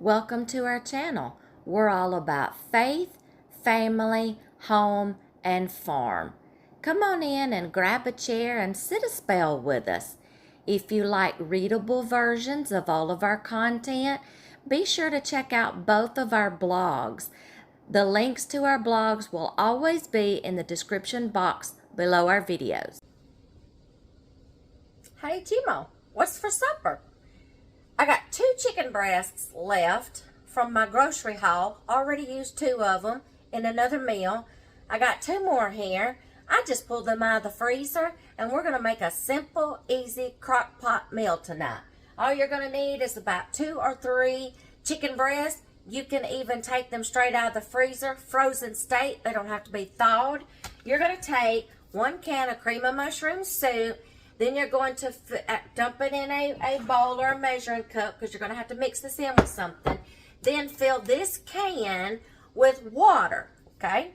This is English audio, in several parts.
Welcome to our channel. We're all about faith, family, home, and farm. Come on in and grab a chair and sit a spell with us. If you like readable versions of all of our content, be sure to check out both of our blogs. The links to our blogs will always be in the description box below our videos. Hey Timo, what's for supper? I got 2 chicken breasts left from my grocery haul. Already used 2 of them in another meal. I got 2 more here. I just pulled them out of the freezer and we're going to make a simple, easy crock pot meal tonight. All you're going to need is about 2 or 3 chicken breasts. You can even take them straight out of the freezer, frozen state. They don't have to be thawed. You're going to take 1 can of cream of mushroom soup. Then you're going to dump it in a bowl or a measuring cup because you're going to have to mix this in with something. Then fill this can with water, okay?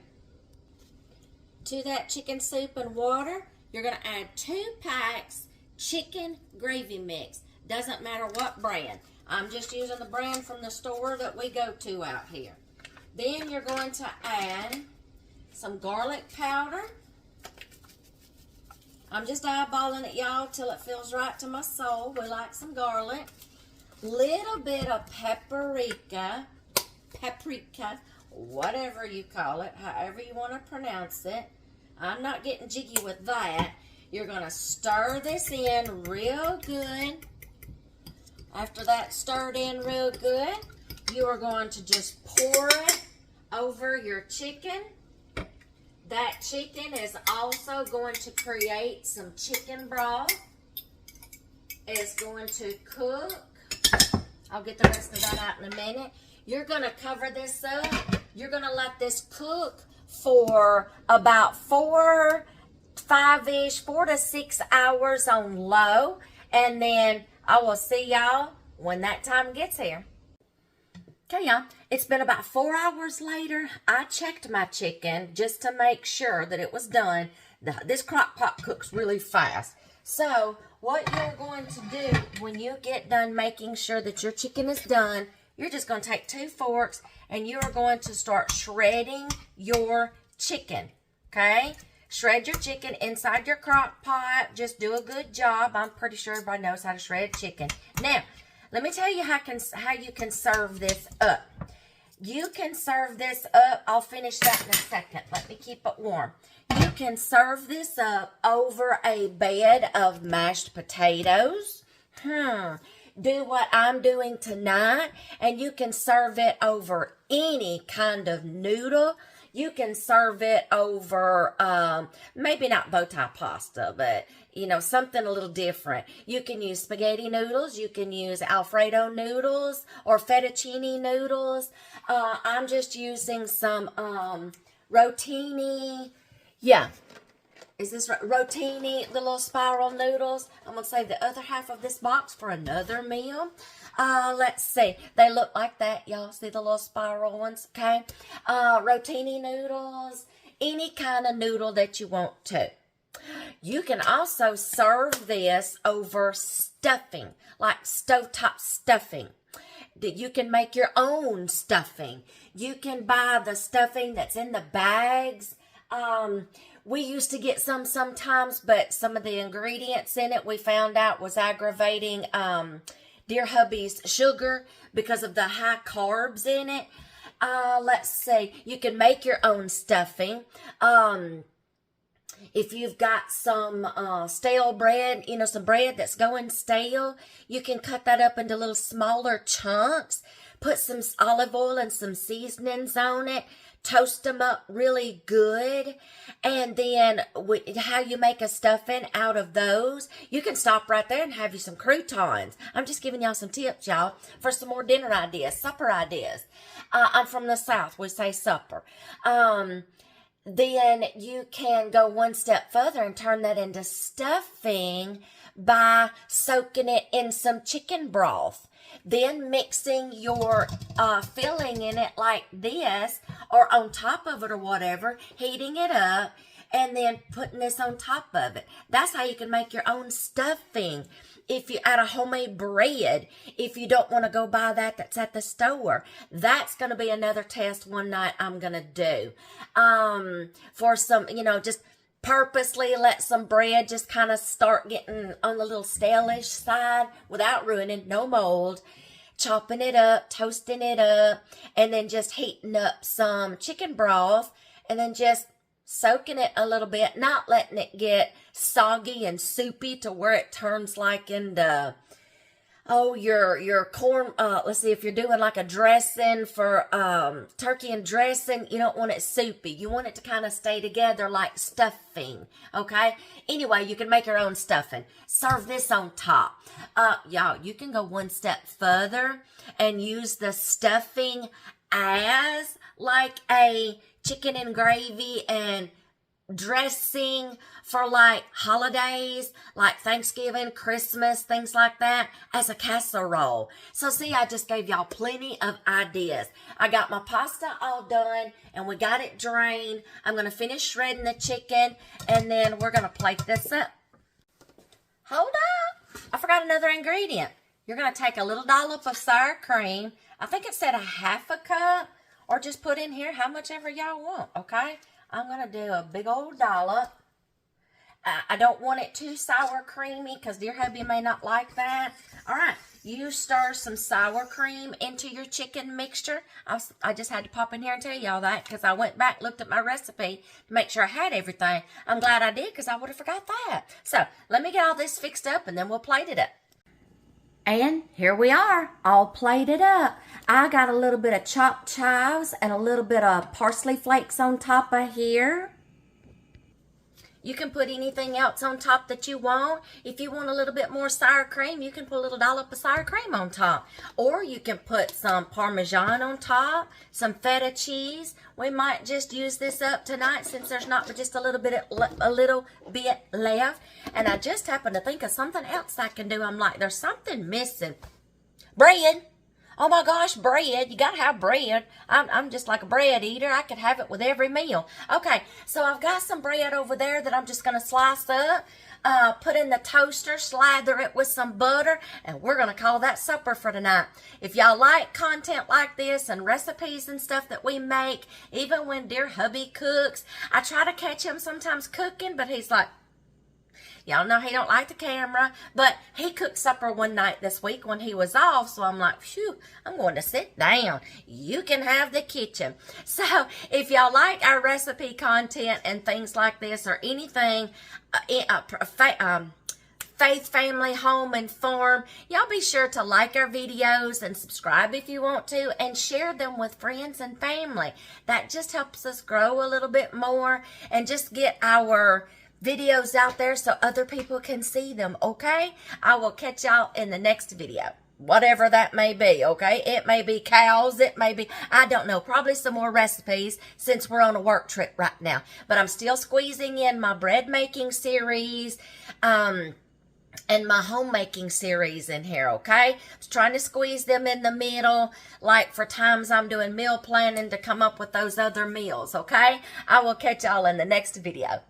To that chicken soup and water, you're going to add 2 packs chicken gravy mix. Doesn't matter what brand. I'm just using the brand from the store that we go to out here. Then you're going to add some garlic powder. I'm just eyeballing it, y'all, till it feels right to my soul. We like some garlic. Little bit of paprika, whatever you call it, however you want to pronounce it. I'm not getting jiggy with that. You're going to stir this in real good. After that's stirred in real good, you are going to just pour it over your chicken. That chicken is also going to create some chicken broth. It's going to cook. I'll get the rest of that out in a minute. You're going to cover this up. You're going to let this cook for about 4 to 6 hours on low. And then I will see y'all when that time gets here. Okay, y'all, it's been about 4 hours later. I checked my chicken just to make sure that it was done. This crock pot cooks really fast. So what you're going to do when you get done making sure that your chicken is done, you're just going to take 2 forks and you are going to start shredding your chicken, okay? Shred your chicken inside your crock pot. Just do a good job. I'm pretty sure everybody knows how to shred chicken. Now, let me tell you how you can serve this up. You can serve this up. I'll finish that in a second. Let me keep it warm. You can serve this up over a bed of mashed potatoes. Do what I'm doing tonight, and you can serve it over any kind of noodle. You can serve it over, maybe not bow tie pasta, but, you know, something a little different. You can use spaghetti noodles. You can use Alfredo noodles or fettuccine noodles. I'm just using some rotini. Yeah. Is this right? Rotini, the little spiral noodles. I'm going to save the other half of this box for another meal. Let's see. They look like that, y'all. See the little spiral ones, okay? Rotini noodles. Any kind of noodle that you want to. You can also serve this over stuffing, like stovetop stuffing. You can make your own stuffing. You can buy the stuffing that's in the bags. We used to get some sometimes, but some of the ingredients in it we found out was aggravating dear hubby's sugar because of the high carbs in it. Let's see. You can make your own stuffing. If you've got some stale bread, you know, some bread that's going stale, you can cut that up into little smaller chunks. Put some olive oil and some seasonings on it. Toast them up really good. And then how you make a stuffing out of those, you can stop right there and have you some croutons. I'm just giving y'all some tips, y'all, for some more dinner ideas, supper ideas. I'm from the South. We say supper. Then you can go one step further and turn that into stuffing by soaking it in some chicken broth. Then mixing your filling in it like this or on top of it or whatever, heating it up, and then putting this on top of it. That's how you can make your own stuffing. if you add a homemade bread, if you don't want to go buy that's at the store. That's going to be another test one night I'm going to do. For some, just purposely let some bread just kind of start getting on the little stale-ish side without ruining, no mold. Chopping it up, toasting it up, and then just heating up some chicken broth, and then just soaking it a little bit, not letting it get soggy and soupy to where it turns like into, your corn, let's see, if you're doing like a dressing for turkey and dressing, you don't want it soupy. You want it to kind of stay together like stuffing, okay? Anyway, you can make your own stuffing. Serve this on top. Y'all, you can go one step further and use the stuffing as like a chicken and gravy and dressing for like holidays, like Thanksgiving, Christmas, things like that, as a casserole. So see, I just gave y'all plenty of ideas. I got my pasta all done and we got it drained. I'm going to finish shredding the chicken and then we're going to plate this up. Hold on. I forgot another ingredient. You're going to take a little dollop of sour cream. I think it said a half a cup, or just put in here how much ever y'all want, okay? I'm going to do a big old dollop. I don't want it too sour creamy because dear hubby may not like that. All right, you stir some sour cream into your chicken mixture. I just had to pop in here and tell y'all that because I went back, looked at my recipe to make sure I had everything. I'm glad I did because I would have forgot that. So let me get all this fixed up and then we'll plate it up. And here we are, all plated up. I got a little bit of chopped chives and a little bit of parsley flakes on top of here. You can put anything else on top that you want. If you want a little bit more sour cream, you can put a little dollop of sour cream on top. Or you can put some Parmesan on top, some feta cheese. We might just use this up tonight since there's not just a little bit left. And I just happened to think of something else I can do. I'm like, there's something missing. Bread. Oh my gosh, bread. You got to have bread. I'm just like a bread eater. I could have it with every meal. Okay, so I've got some bread over there that I'm just going to slice up, put in the toaster, slather it with some butter, and we're going to call that supper for tonight. If y'all like content like this and recipes and stuff that we make, even when dear hubby cooks, I try to catch him sometimes cooking, but he's like, y'all know he don't like the camera, but he cooked supper one night this week when he was off, so I'm like, phew, I'm going to sit down. You can have the kitchen. So if y'all like our recipe content and things like this or anything, faith, family, home, and farm, y'all be sure to like our videos and subscribe if you want to and share them with friends and family. That just helps us grow a little bit more and just get our videos out there so other people can see them, okay? I will catch y'all in the next video, whatever that may be, okay? It may be cows, it may be, I don't know, probably some more recipes since we're on a work trip right now. But I'm still squeezing in my bread making series, and my homemaking series in here, okay? Just trying to squeeze them in the middle, like for times I'm doing meal planning to come up with those other meals, okay? I will catch y'all in the next video.